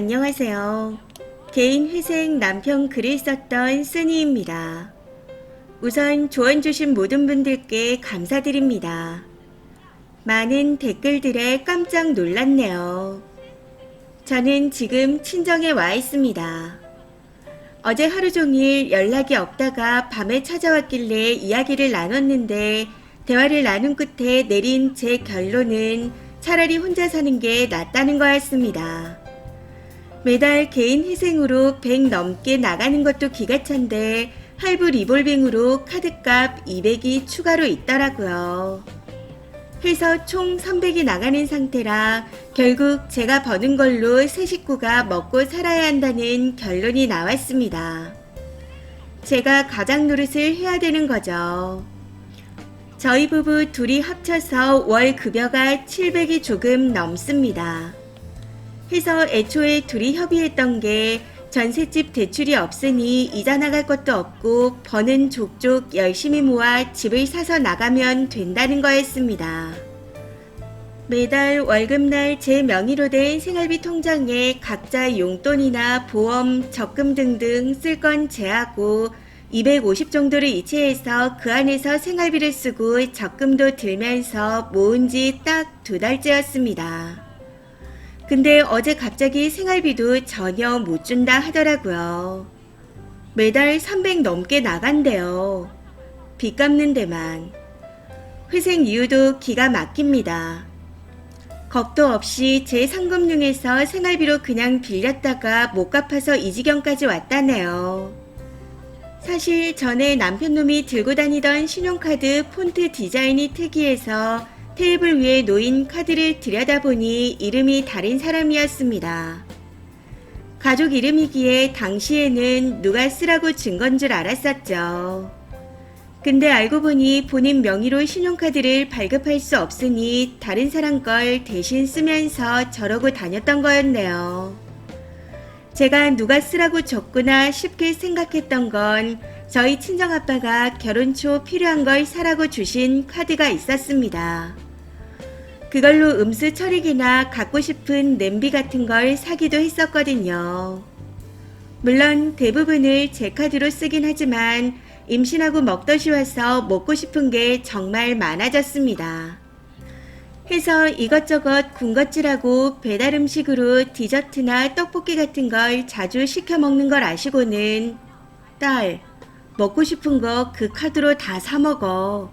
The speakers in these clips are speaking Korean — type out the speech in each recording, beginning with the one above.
안녕하세요. 개인 회생 남편 글을 썼던 쓰니입니다. 우선 조언 주신 모든 분들께 감사드립니다. 많은 댓글들에 깜짝 놀랐네요. 저는 지금 친정에 와 있습니다. 어제 하루 종일 연락이 없다가 밤에 찾아왔길래 이야기를 나눴는데 대화를 나눈 끝에 내린 제 결론은 차라리 혼자 사는 게 낫다는 거였습니다. 매달 개인 회생으로 100 넘게 나가는 것도 기가 찬데 할부 리볼빙으로 카드값 200이 추가로 있더라고요. 해서 총 300이 나가는 상태라 결국 제가 버는 걸로 세 식구가 먹고 살아야 한다는 결론이 나왔습니다. 제가 가장 노릇을 해야 되는 거죠. 저희 부부 둘이 합쳐서 월 급여가 700이 조금 넘습니다. 해서 애초에 둘이 협의했던 게 전셋집 대출이 없으니 이자 나갈 것도 없고 버는 족족 열심히 모아 집을 사서 나가면 된다는 거였습니다. 매달 월급날 제 명의로 된 생활비 통장에 각자 용돈이나 보험, 적금 등등 쓸 건 제하고 250 정도를 이체해서 그 안에서 생활비를 쓰고 적금도 들면서 모은 지 딱 2달째였습니다. 근데 어제 갑자기 생활비도 전혀 못 준다 하더라고요. 매달 300 넘게 나간대요. 빚 갚는 데만. 회생 이유도 기가 막힙니다. 겁도 없이 제 상금융에서 생활비로 그냥 빌렸다가 못 갚아서 이 지경까지 왔다네요. 사실 전에 남편놈이 들고 다니던 신용카드 폰트 디자인이 특이해서 테이블 위에 놓인 카드를 들여다보니 이름이 다른 사람이었습니다. 가족 이름이기에 당시에는 누가 쓰라고 준 건 줄 알았었죠. 근데 알고 보니 본인 명의로 신용카드를 발급할 수 없으니 다른 사람 걸 대신 쓰면서 저러고 다녔던 거였네요. 제가 누가 쓰라고 줬구나 쉽게 생각했던 건 저희 친정아빠가 결혼 초 필요한 걸 사라고 주신 카드가 있었습니다. 그걸로 음수 처리기나 갖고 싶은 냄비 같은 걸 사기도 했었거든요. 물론 대부분을 제 카드로 쓰긴 하지만 임신하고 먹덧이 와서 먹고 싶은 게 정말 많아졌습니다. 해서 이것저것 군것질하고 배달 음식으로 디저트나 떡볶이 같은 걸 자주 시켜 먹는 걸 아시고는 딸, 먹고 싶은 거 그 카드로 다 사 먹어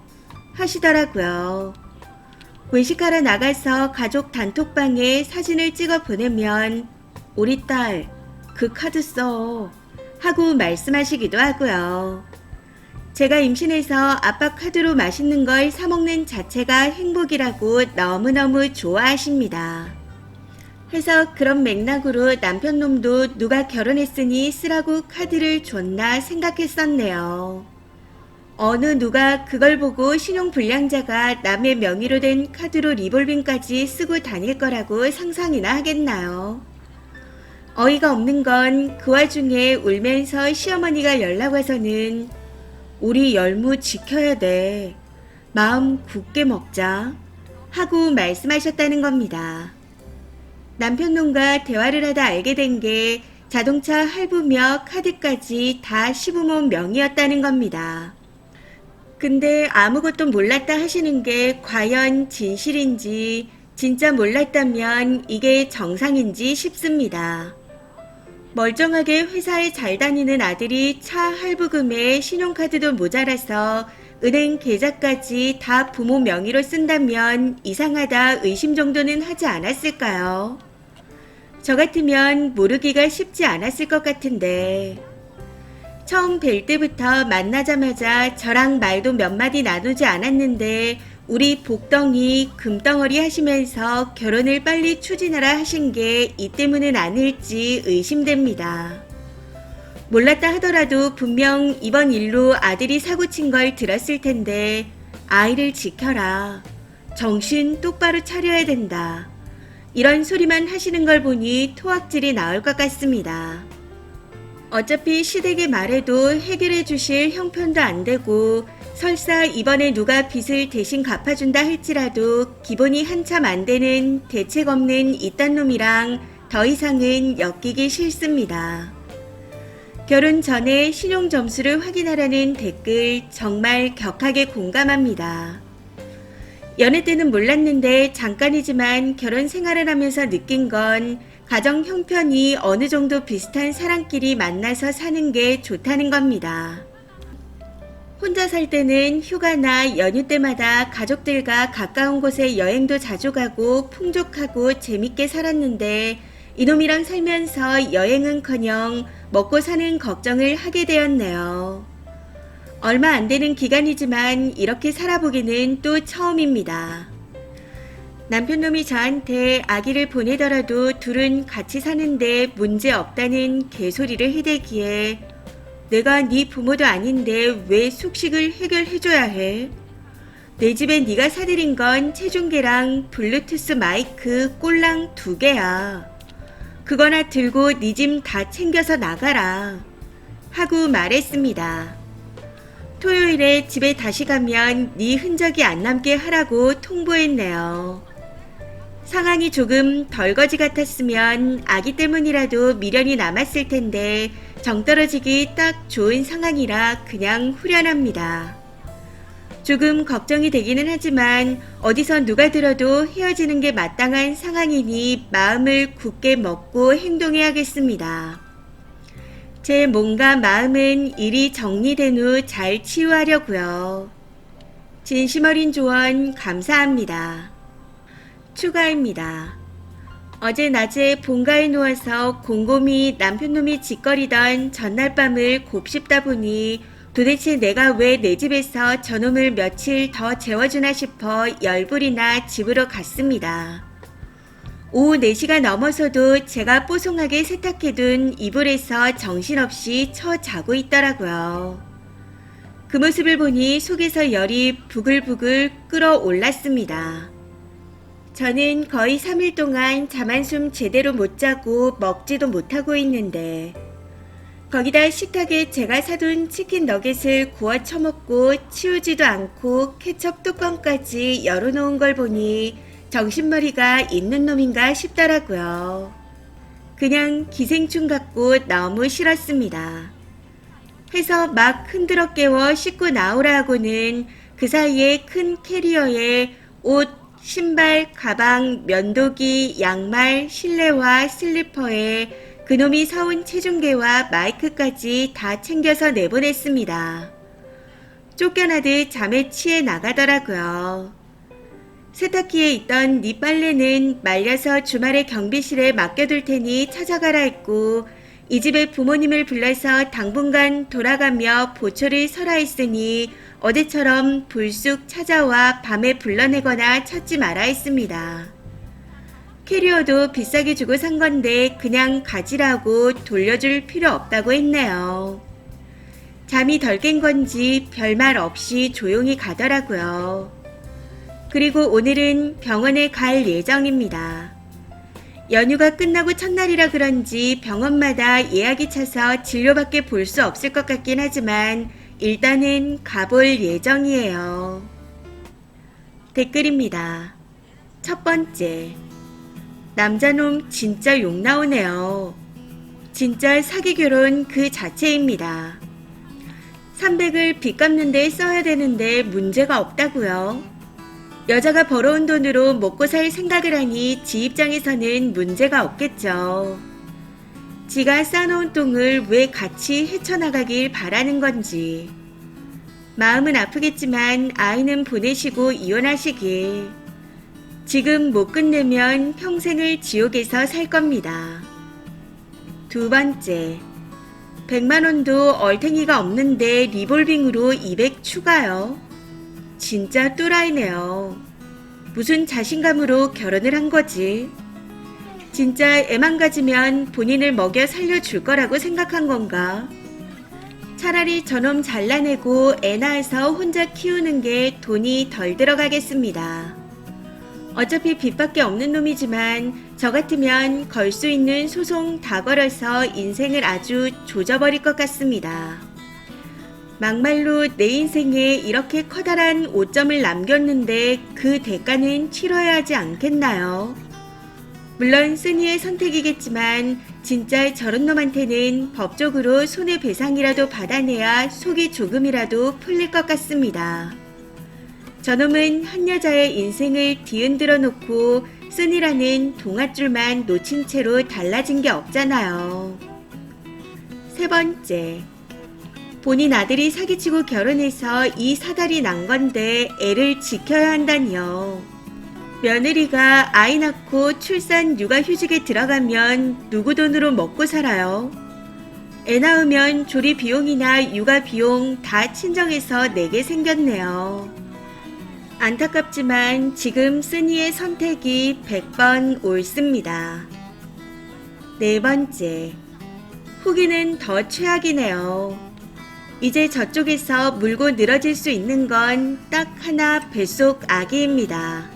하시더라고요. 외식하러 나가서 가족 단톡방에 사진을 찍어 보내면 우리 딸 그 카드 써 하고 말씀하시기도 하고요. 제가 임신해서 아빠 카드로 맛있는 걸 사 먹는 자체가 행복이라고 너무너무 좋아하십니다. 해서 그런 맥락으로 남편놈도 누가 결혼했으니 쓰라고 카드를 줬나 생각했었네요. 어느 누가 그걸 보고 신용불량자가 남의 명의로 된 카드로 리볼빙까지 쓰고 다닐 거라고 상상이나 하겠나요? 어이가 없는 건 그 와중에 울면서 시어머니가 연락 와서는 우리 열무 지켜야 돼. 마음 굳게 먹자. 하고 말씀하셨다는 겁니다. 남편놈과 대화를 하다 알게 된 게 자동차 할부며 카드까지 다 시부모 명의였다는 겁니다. 근데 아무것도 몰랐다 하시는 게 과연 진실인지 진짜 몰랐다면 이게 정상인지 싶습니다. 멀쩡하게 회사에 잘 다니는 아들이 차 할부금에 신용카드도 모자라서 은행 계좌까지 다 부모 명의로 쓴다면 이상하다 의심 정도는 하지 않았을까요? 저 같으면 모르기가 쉽지 않았을 것 같은데 처음 뵐 때부터 만나자마자 저랑 말도 몇 마디 나누지 않았는데 우리 복덩이 금덩어리 하시면서 결혼을 빨리 추진하라 하신 게 이 때문은 아닐지 의심됩니다. 몰랐다 하더라도 분명 이번 일로 아들이 사고친 걸 들었을 텐데 아이를 지켜라. 정신 똑바로 차려야 된다. 이런 소리만 하시는 걸 보니 토악질이 나올 것 같습니다. 어차피 시댁에 말해도 해결해 주실 형편도 안 되고 설사 이번에 누가 빚을 대신 갚아준다 할지라도 기본이 한참 안 되는 대책 없는 이딴 놈이랑 더 이상은 엮이기 싫습니다. 결혼 전에 신용 점수를 확인하라는 댓글 정말 격하게 공감합니다. 연애 때는 몰랐는데 잠깐이지만 결혼 생활을 하면서 느낀 건 가정 형편이 어느 정도 비슷한 사람끼리 만나서 사는 게 좋다는 겁니다. 혼자 살 때는 휴가나 연휴 때마다 가족들과 가까운 곳에 여행도 자주 가고 풍족하고 재밌게 살았는데 이놈이랑 살면서 여행은커녕 먹고 사는 걱정을 하게 되었네요. 얼마 안 되는 기간이지만 이렇게 살아보기는 또 처음입니다. 남편놈이 저한테 아기를 보내더라도 둘은 같이 사는데 문제 없다는 개소리를 해대기에 내가 네 부모도 아닌데 왜 숙식을 해결해줘야 해? 내 집에 네가 사들인 건 체중계랑 블루투스 마이크 꼴랑 2개야. 그거나 들고 네 짐 다 챙겨서 나가라. 하고 말했습니다. 토요일에 집에 다시 가면 네 흔적이 안 남게 하라고 통보했네요. 상황이 조금 덜거지 같았으면 아기 때문이라도 미련이 남았을 텐데 정떨어지기 딱 좋은 상황이라 그냥 후련합니다. 조금 걱정이 되기는 하지만 어디서 누가 들어도 헤어지는 게 마땅한 상황이니 마음을 굳게 먹고 행동해야겠습니다. 제 몸과 마음은 일이 정리된 후 잘 치유하려고요. 진심 어린 조언 감사합니다. 추가입니다. 어제 낮에 본가에 누워서 곰곰이 남편놈이 짓거리던 전날 밤을 곱씹다 보니 도대체 내가 왜 내 집에서 저놈을 며칠 더 재워주나 싶어 열불이나 집으로 갔습니다. 오후 4시가 넘어서도 제가 뽀송하게 세탁해둔 이불에서 정신없이 자고 있더라고요. 그 모습을 보니 속에서 열이 부글부글 끓어올랐습니다. 저는 거의 3일 동안 잠 한숨 제대로 못 자고 먹지도 못하고 있는데 거기다 식탁에 제가 사둔 치킨 너겟을 구워 처먹고 치우지도 않고 케첩 뚜껑까지 열어놓은 걸 보니 정신머리가 있는 놈인가 싶더라고요. 그냥 기생충 같고 너무 싫었습니다. 해서 막 흔들어 깨워 씻고 나오라 하고는 그 사이에 큰 캐리어에 옷, 신발, 가방, 면도기, 양말, 실내화, 슬리퍼에 그놈이 사온 체중계와 마이크까지 다 챙겨서 내보냈습니다. 쫓겨나듯 잠에 취해 나가더라고요. 세탁기에 있던 네 빨래는 말려서 주말에 경비실에 맡겨둘 테니 찾아가라 했고 이 집에 부모님을 불러서 당분간 돌아가며 보초를 서라 했으니 어제처럼 불쑥 찾아와 밤에 불러내거나 찾지 마라 했습니다. 캐리어도 비싸게 주고 산 건데 그냥 가지라고 돌려줄 필요 없다고 했네요. 잠이 덜 깬 건지 별말 없이 조용히 가더라고요. 그리고 오늘은 병원에 갈 예정입니다. 연휴가 끝나고 첫날이라 그런지 병원마다 예약이 차서 진료밖에 볼 수 없을 것 같긴 하지만 일단은 가볼 예정이에요. 댓글입니다. 첫 번째. 남자놈 진짜 욕 나오네요. 진짜 사기 결혼 그 자체입니다. 300을 빚 갚는 데 써야 되는데 문제가 없다고요. 여자가 벌어온 돈으로 먹고 살 생각을 하니 지 입장에서는 문제가 없겠죠. 지가 쌓아놓은 똥을 왜 같이 헤쳐나가길 바라는 건지. 마음은 아프겠지만 아이는 보내시고 이혼하시길. 지금 못 끝내면 평생을 지옥에서 살 겁니다. 두 번째, 100만원도 얼탱이가 없는데 리볼빙으로 200 추가요. 진짜 또라이네요. 무슨 자신감으로 결혼을 한 거지? 진짜 애만 가지면 본인을 먹여 살려줄 거라고 생각한 건가? 차라리 저놈 잘라내고 애 낳아서 혼자 키우는 게 돈이 덜 들어가겠습니다. 어차피 빚밖에 없는 놈이지만 저 같으면 걸 수 있는 소송 다 걸어서 인생을 아주 조져버릴 것 같습니다. 막말로 내 인생에 이렇게 커다란 오점을 남겼는데 그 대가는 치러야 하지 않겠나요? 물론 쓰니의 선택이겠지만 진짜 저런 놈한테는 법적으로 손해배상이라도 받아내야 속이 조금이라도 풀릴 것 같습니다. 저놈은 한 여자의 인생을 뒤흔들어 놓고 쓰니라는 동아줄만 놓친 채로 달라진 게 없잖아요. 세 번째, 본인 아들이 사기치고 결혼해서 이 사달이 난 건데 애를 지켜야 한다니요. 며느리가 아이 낳고 출산 육아휴직에 들어가면 누구 돈으로 먹고 살아요? 애 낳으면 조리 비용이나 육아 비용 다 친정에서 내게 생겼네요. 안타깝지만 지금 쓰니의 선택이 100번 옳습니다. 네 번째, 후기는 더 최악이네요. 이제 저쪽에서 물고 늘어질 수 있는 건 딱 하나 뱃속 아기입니다.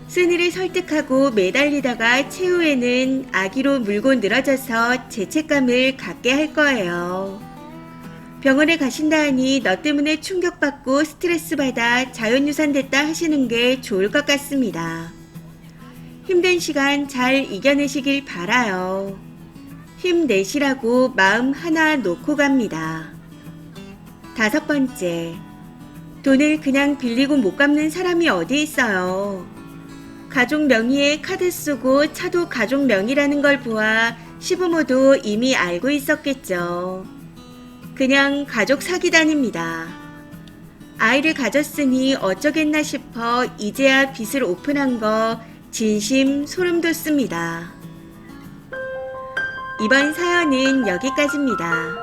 쓰니를 설득하고 매달리다가 최후에는 아기로 물고 늘어져서 죄책감을 갖게 할 거예요. 병원에 가신다 하니 너 때문에 충격받고 스트레스 받아 자연유산됐다 하시는 게 좋을 것 같습니다. 힘든 시간 잘 이겨내시길 바라요. 힘내시라고 마음 하나 놓고 갑니다. 다섯 번째, 돈을 그냥 빌리고 못 갚는 사람이 어디 있어요. 가족 명의의 카드 쓰고 차도 가족 명의라는 걸 보아 시부모도 이미 알고 있었겠죠. 그냥 가족 사기단입니다. 아이를 가졌으니 어쩌겠나 싶어 이제야 빚을 오픈한 거 진심 소름 돋습니다. 이번 사연은 여기까지입니다.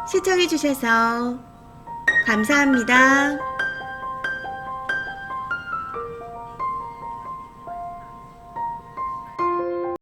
시청해주셔서 감사합니다.